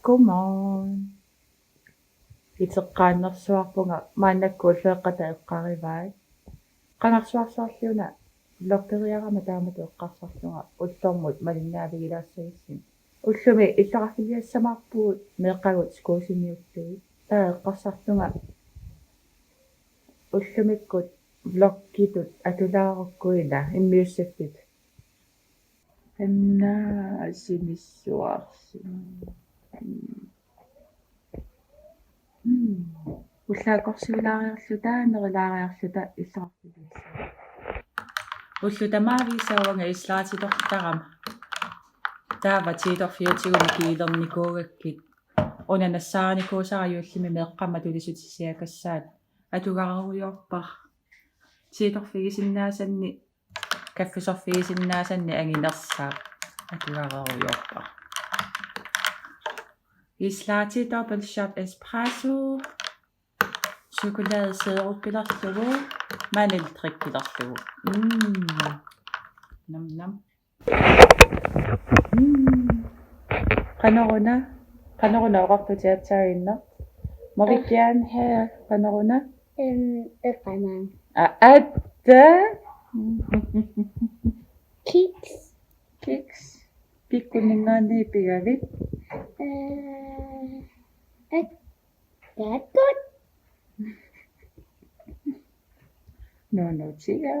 Godmorgen. Iteqqaannersuarpunga maannakku ulleeqqata eqqarivai. Qanarsuarsaarliuna lokkeriarama taamatu eqqarsarlunga ullormut malinnaavigilaassagissimi. Ullumi иллақарфилиассамаарпугут меэққагут скуусимиуттуги. Таа эққарсарлунга уллумиккут влогкитут атулааруккуила иммиуссаффит. Анна асимиссуарсин. Уллаакорсиулаариарлута нерилаариарлута иллақарфилиасса. Уллутамаависауанга ислаатитортарама. Таава тииторфиатигуми киилерникуугаккит. Унанассааникуусариуллими меэққама тулисутиссиакассаат атугаруйорпар. Тииторфигисиннаасанни каффусорфигисиннаасанни ангинерсаа атугаруйорпар. Islati double shot espresso. Chokolade sirup-pillerlugu. Mandeltrik-pillerlugu. Nam nam. Qanoruna oqartutiatsarinna. Må vi gerne have qanoruna? Banan. Atta. Kiks. Pikkuningaani pigavit. Det er godt. No, tiga.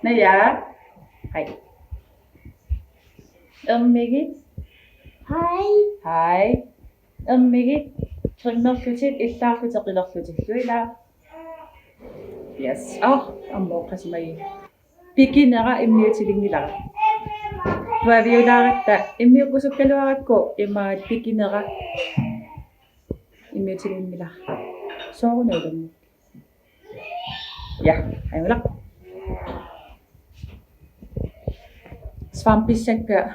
Men Ja. Hej. Migit. Hej. Migit. Trinnerlutit illaarluteqillerlutilluila. Yes. Ammoqasmai. Pikinera immiutilingilara. Tuaviulaaratta immiuqqusukkaluarakku imaat pikinera immiutilingilar. Soorunuulummu. Ja, ayula. Svampissakka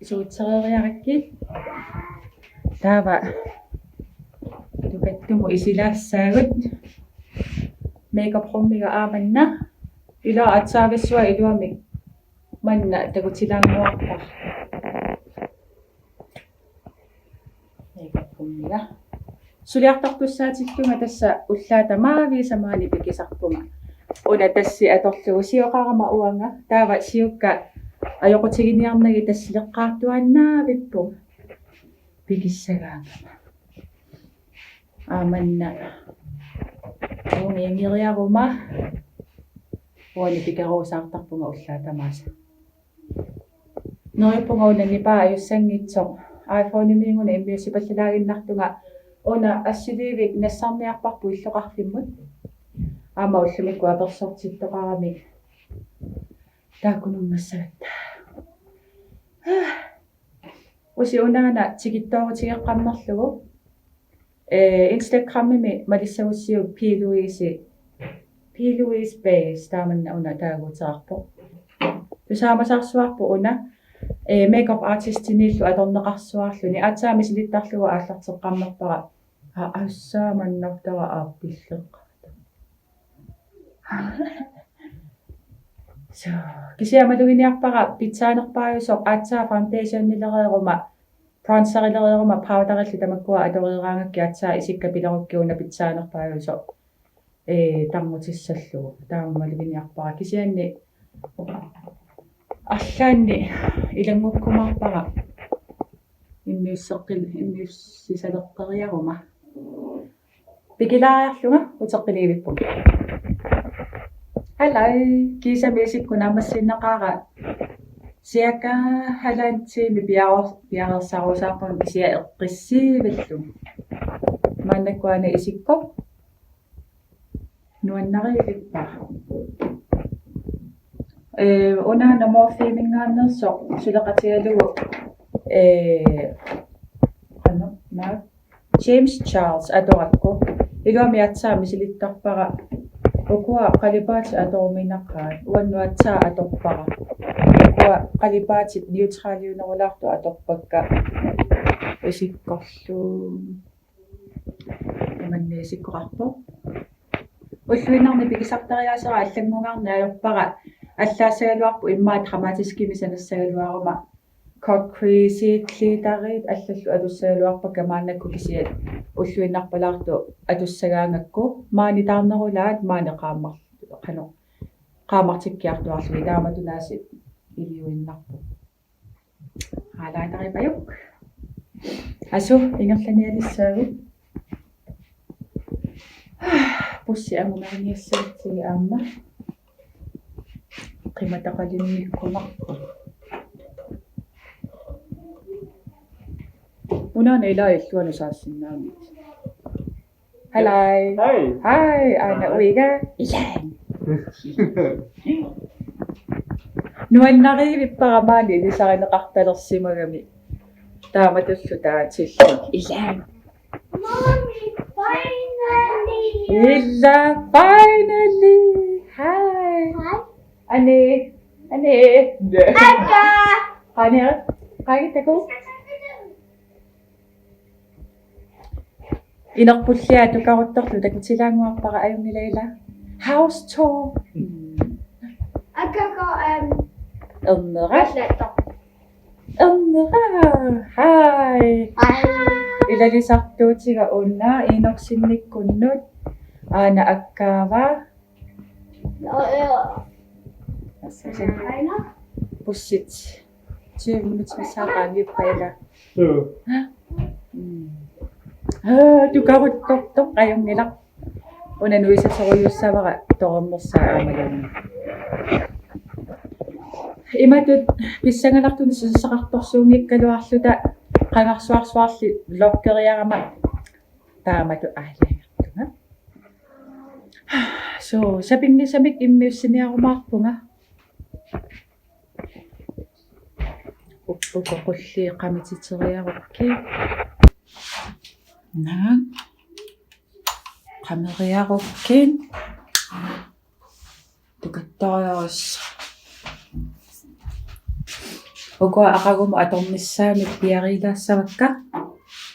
isuutsereriarakki. Taava tukattumu isilaassaagut. Makeup rummiga aamanna. Ila atsaavissua iluamik. Manna takutilanguarpar. Makeup rummiga. Suliartartussaatillunga tassa ullaatamaavii pikisarpunga. Una tassi atorlugu sioqarama uanga taava siukka ajoqutiginiarnagi tassileqqaartuannaavippu pikissagaangama. Aamanna uuniangiriaruma uani pikaruusaartarpunga ullaatamaasa. Neripunga unannipaa ajussangitsoq iPhone imiinguna immiussipallilaaginnartunga una assiliivik nassarniarparpu illoqarfimmut aama ullumikku apersortittoqarami taakunungassagatta usi unaana tikittoorutigeqqammerlugu Instagramimi malissagussiu P. Louise Bays taamanna una taaguutearpo tusaamasarsuarpu una makeup artistinillu atorneqarsuarluni atsaami silittarlugu aallarteqqammerpara aassaamannortara aappilleqqata so kisiamaluginiarpara pitsaanerpaajusoq aatsaa foundationnilerieruma bronzerilerieruma powderillu tamakkua atorieraangakki aatsaa isikkapilerukkiuna pitsaanerpaajusoq tarmutissallugu taammaluginiarpara kisianni Allaanni ilangukkumaarpara immiussisaleqqeriaruma pikilaariarlunga uteqqiliivippu Hallai kiisamiisikku naamassinnaqaara siaka halantiimi piarersarusaaqqun kisia eqqissiivillu maannakkuana isikko nuannariivippa Una morfimingaannersoq suleqatigalugu James Charles adorakku iluami atsaami silittarpara ukua qalipaati adoruminaqqaat uannuatsaa atorpara ukua qalipaatit neutraliunerulaartu atorpakka isikkorlu imanni isikkorarpo уллуиннарни пикисартариаасера аллангунгарна аёрпара аллаассагалуарпу иммаа драматискими санассагалуарума concrete-клитарит аллаллу алуссаалуарпа камааннакку кисиат уллуиннарпалаарту атуссагаангакку маани таарнерулаат маани қааммар qaamартиккиартуарлуги тааматунаасит илиуиннарпу хаалаатарипаюк асу ингерланиалиссаагу пусси амуманиассагтиги аама qimatakalunnikkunarpu unaana ilailluanu saassinnaami Hello. Hi, Anna Uiga. Ilan. Nuannariivipparamaani ilisarineqartalersimagami taamatussu taatillu Ilan. Mommy, finally! Illa finally. Hi. Hi. Ani. Akka! Ani. Qaagitako. Inerpulliaatu karuttorlu takitilaanguarpara ajungilaila. House tour. Akka got Ernera. laptop. Hi. Hi. Ilalisartuutiga unna inorsinnikkunnut aana akkaava China. pussit 20 minutter saaqaangiuppaila tukaruttortoq ajungilaq unanuisasoriussavara torernersaa aamalanni imatut pissangalartuni sisaqartorsuungikkaluarluta qangarsuarsuarli vloggeriarama taamatu aalaagartunga so sapingisamik immiussiniarumaarpunga uppukoqulli qamititieriarukki naa qameriarukkin tukattoriaris Oko aqagumu atornissaamik piarilaassavakka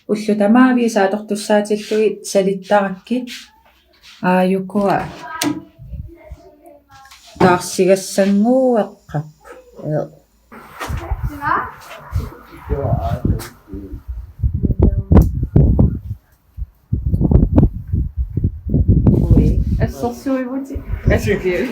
ullu tamaavi saatortussaatillugi salittarakki aayukua taarsigassanguueqqappu ui assorsuivuti askiu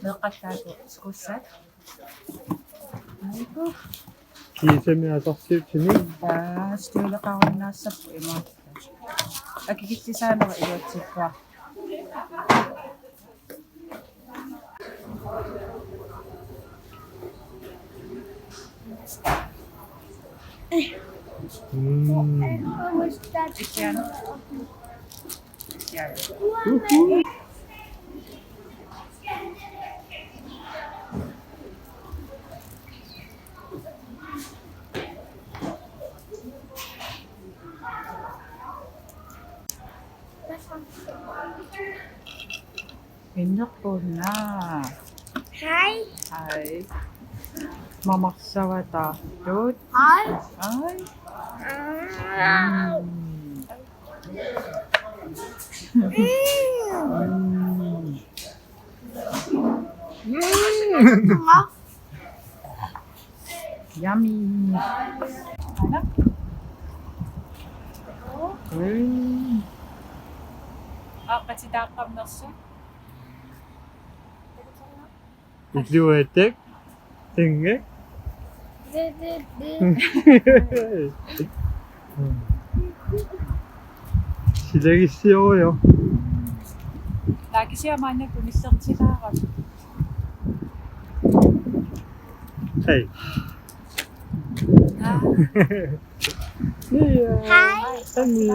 meeqattaatu iskussat aiku kiisemi asorsiutini stuuleqarunaassappu imaasta akikittisaanera iluatsikkuar How was that? Ikiano ikiano innerpunna Hi. ai mamarsavataartut Hi. ai yummy ana aqatitaaqamnersu Iluatak tinge silagissiurio taakisiamaannaku nissertilaarat hey Hi. Ami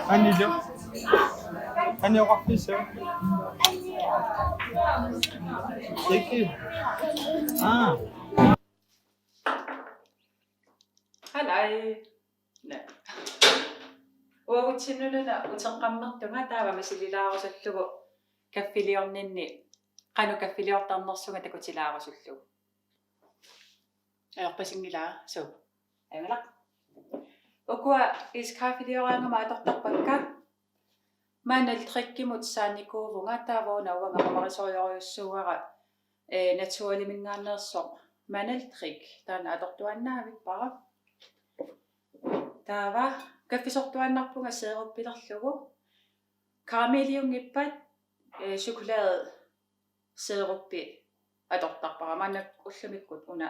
아니죠? 아니요, 갖고 있어요. 얘기. 아, Halai. Ne. Uagutsinuluna uteqqammertunga taava masililaarusullugu kaffiliorninni qanu kaffiliortarnersuga takutilaarusullugu. Ayorpasingilaa su. Aymalaq. Ukua iskaffiliораангама аторtarpakka мааналтриккимут сааникуувунга тааваuna уангаамарисориориуссууара натуалимингааннерсоо маналтрик таана аторtuannaavik para таава каффисортуаннарпунга сееруппилерлугу карамелиунгиппат шоколade сееруппи атортарпара маанак уллумиккут уна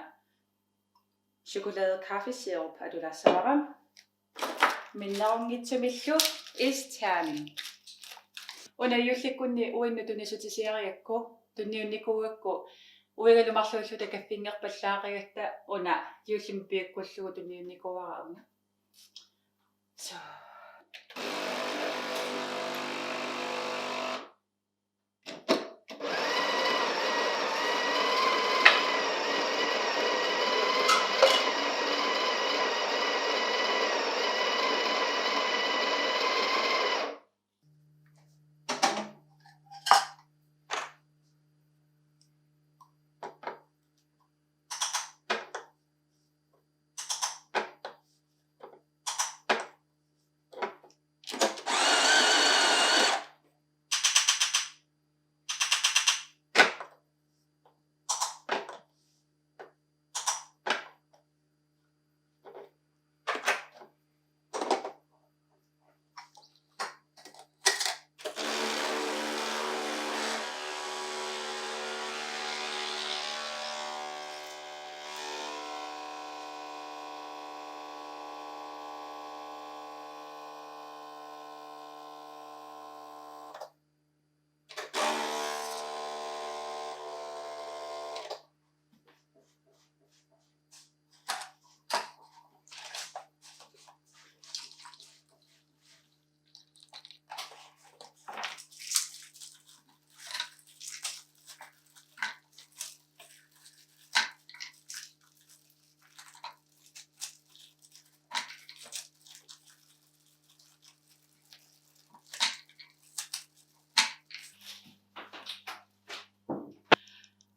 шоколade каффисееруп адулаассаварам миннерунгитсумиллу истермин уна юлликкунни уинну тунисутисиариакку тунниунникуугакку уигалумарлууллута каффингерпаллаақигатта уна юллим пиаккуллугу тунниунникууарауна so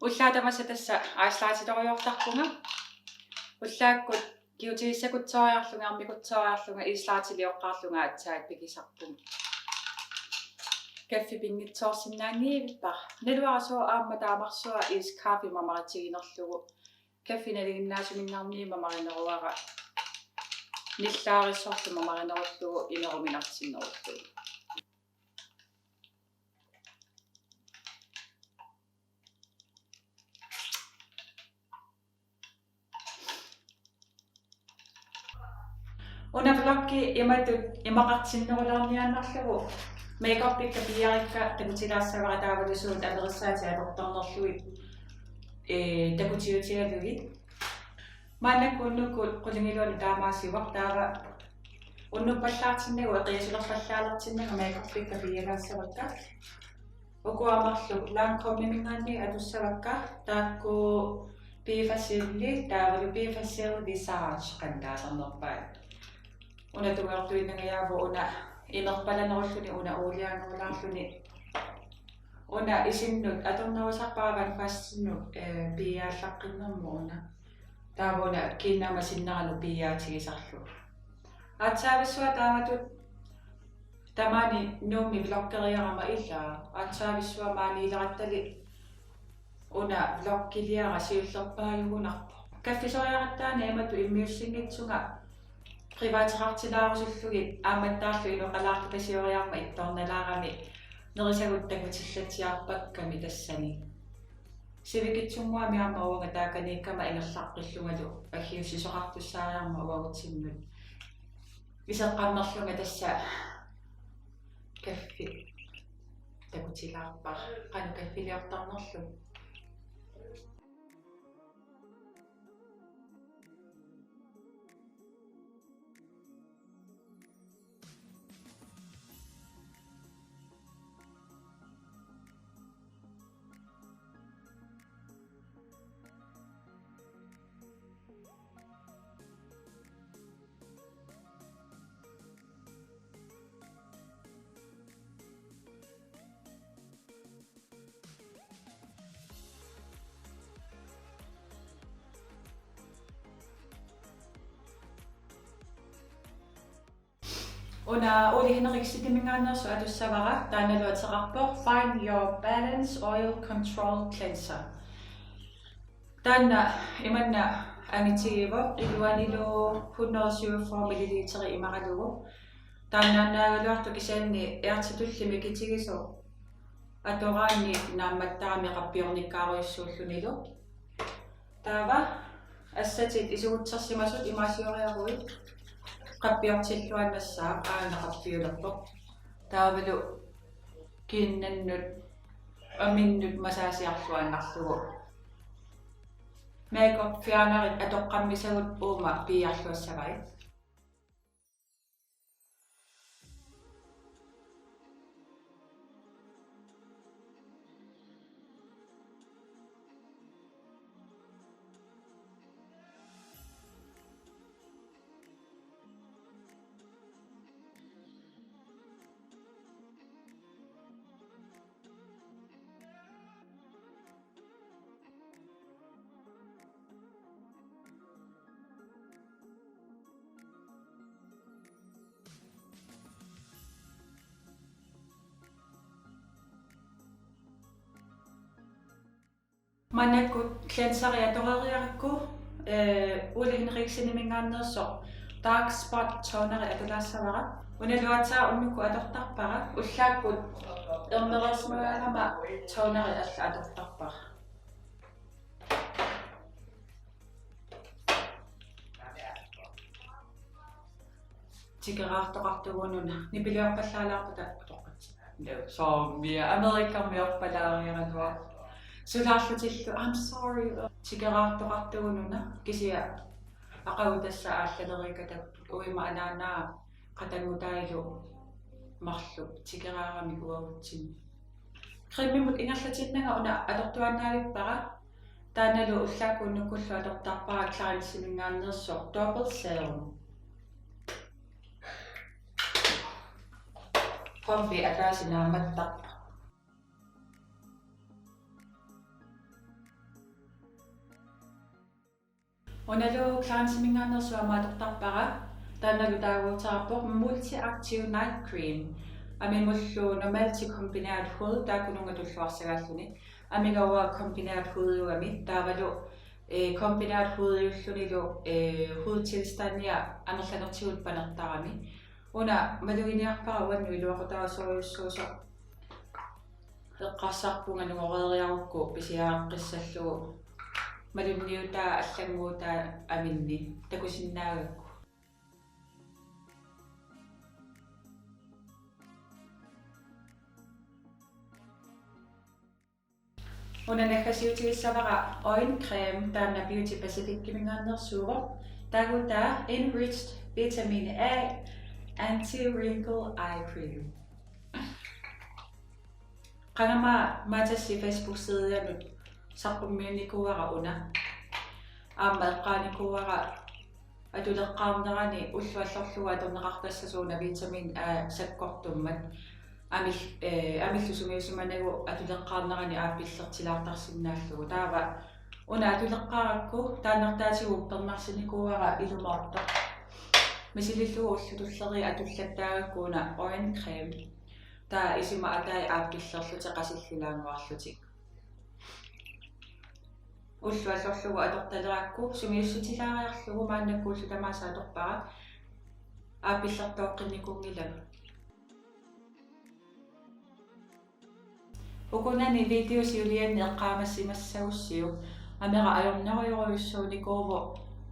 уллаатамаса тасса ааслаатилориортарпунга уллааккут киутигиссакутсориарлунга армикутсориарлунга ислаатилиоққарлунга атсаат пикисарпун каффи пингитсоорсинаангиивиппар налуарасоо аама таамарсуа ис кафи мамаратигинерлугу каффи налигиннаасуминнаарни мамаринеруара ниллаарissорлу мамаринеруллугу инеруминартиннеруллугу унафлакки иматут имақартиннерулаарниааннарлугу мейкаппикка пиарикка такутилаассавара таавалусуут америссаати алорторнерлуи такутиутигалугит маанаккууннукку qulingiluni таамаасивар таава уннуппаллаартиннагу эқиасулерлаллаалертиннага мейкаппикка пиалаассавакка укуамарлу лаанкоммимингаанни атуссавакка таакку пифасилли таавалу пифасил висааж кандаалернерпаа унатугартуиннагаяаву уна инерпаланеруллуни уна уулиангуулаарлуни уна исиннут аторнерусарпааван фассиннут пиааллаққиннэрму уна таавуна киннама синнерану пиаатигисарлу атсаависсуа тааматут тамани нуумми влоккериарама иллаа атсаависсуа маанилераттали уна влоккилиара сиуллерпааюгунарпо каффисориараттаани амату иммиуссингитсунга приватирартилаарусуллуги ааматтаарлу илоқалаарту пасиориарма итторналаарами нерисагут такутиллатиарпакками тассани сивикитсунгуами аама уага тааканиккама ингерлаққиллунгалу аггиуссисоқартуссаариарма уагутсиннут исеққаммерлунга тасса каффи такутилаарпар қану каффилиортарнерлу Una uli hineriksitimingaannersu atussavara taanaluateqarpoq Find Your Balance Oil Control Cleanser. Tanna imanna angitiivo iluanilu 147 ml imaqalugu. Taannaannaagaluartu kisaanni eartitullimi kitigisu atoraanni naammattaami qappiornikkaaruissuullunilu. Taava assatit isugutsersimasut imaasioriarui qappiortilluannassaa aanaqappiulerpoq. Taavalu kiinnannut aminnut masaasiarluannarlugu. Makeup fianarit atoqqammisagut uuma piiarluassavai. Manakut cleanseria torariarikku uli hineriksinimingaannersoq dark spot toneri atulaassavara unaluataa unnukku atortarpara ullaakkut ernerersmagaanama toneri alla atortarpara. Tigeraartoqartugununa nipiliorpallaalaarputa toqqat. Sommia Amerikammiorpalaariaranua. Sulaarlutillu I'm sorry tigeraartoqartugununa kisia aqavutassa aallalerikat uima anaanaa qatangutailu marlu tigeraarami uavutsin. Qimmimut ingerlatinnaga una atortuannaalippara taanalu ullaakku nukkullu atortarpara klarinsimingaannersoq double serum. Pompi ataasinaamattaqpa. Unalu klarinsimingaannersuа maatortarpara taanalu taaguutaarpoq multi-active night cream. Amimullu normalti kombineret hud taakununga tulluarsagaalluni. Amigawa kombineret huduami taavalu kombineret hudyullunilu hudtilstania anerlanertigut panertarami. Una maluiniarpara uannu iluaqutaasuoriussuusoq eqqarsarpunga nuoreeriarukku pisiaaqqissallugu malunniutaa allanguutaa aminni takusinnaagakku. Una nakkasiutigissavara oil cream taanna Beauty Pacific kimingaannersuuroq taagutaa enriched vitamin A anti-wrinkle eye cream. Qangama maatassi Facebook-sideanut sarpummiunikuara una aammaeqqaanikuara atuleqqaarnerani ulluallorluga atorneqartassasuuna vitamin A sakkortummat amillusumiusumanagu atuleqqaarnerani aappillertilaartarsinnaallugu taava una atuleqqaarakku taannertaatigu pernaarsinikuara ilumaartoq misilillugu ullutulleri atullattaagakkuuna orange cream taa isima atai aappillerluti qasillilaanguarlutik ulluallorlugu atortaleraakku sumiussutilaariarlugu maannakkuullu tamaasaatoqpara aappillertooqqinnikungilama. Ukunani videosiulianni eqqaamassimassaussiu amera ajornerioruyussuunikuuvu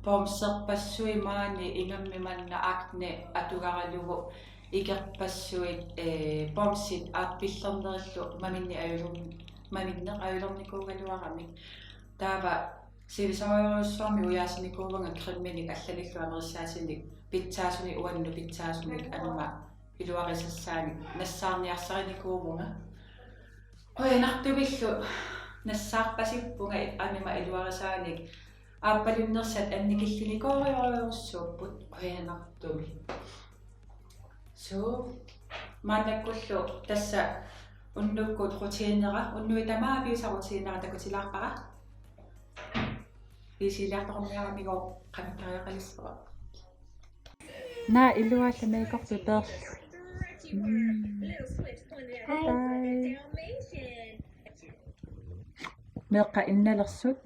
pomserpassui maani ingammimanna akne atugaralugu ikerpassuit pomsit aappillernerillu maminneq ajulornikuugaluarami taava silisoriorussuarmi uyaasinikuvanga krimminik allalillu amerissaasinnik pitsaasuni uannu pitsaasunik anuma iluarisassaani nassaarniarsarinikuuvunga qoyanartuvillu nassaarpasippunga anima iluarisaanik aappalunnersat annikillunikoorioriorussuupput qoyanartumi. So maannakkullu tassa unnukkut rutiinera unnui tamaapiusarutiinera takutilaarpara piisilaartoqorniaramigo qamittariaqalissera Na ilualla meikortu perl. Hi. Bye. Meqa innalersut.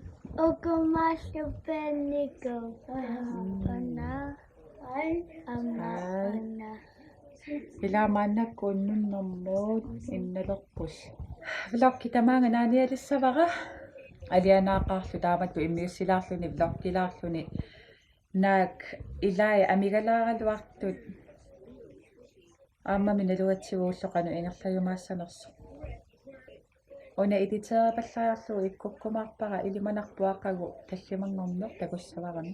Ukumasa peniko. Pana. Hi. Pana. Ilaamaannak kunnunnermuut innalerpus. Vlogki tamaanga naanialissavara. Alianaaqaarlu taamattu immiussilaarluni vlogkilaarluni naak ilai amigalaaraluartut aamma minaluatsiguulloqanu ingerlayumaassanersu una iditeerapallаарlu ikkukkumaarpara ilimanarpuaqagu tallimangorneq takussavarami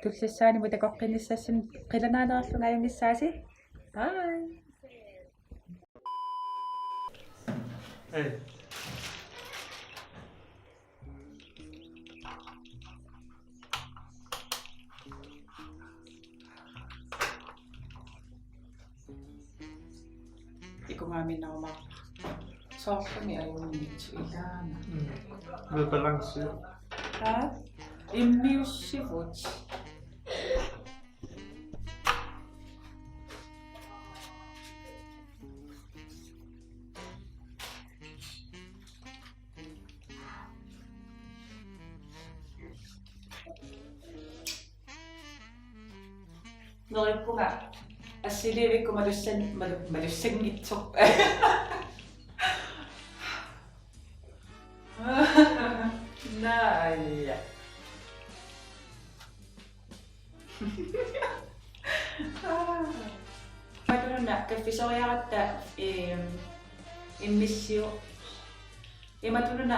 tullssaanimu takoqqinissassun qilanaaneraarlunga ajungissaasi bye. Hey. Ikumaminauma. Soorluni ajunniitsu ilaana. Med balance. Ha? Immiussivut. Nerippunga assilivikku malussangitsoq. Naaya. Matulunna kaffisoriaratta immissio. Imatulunna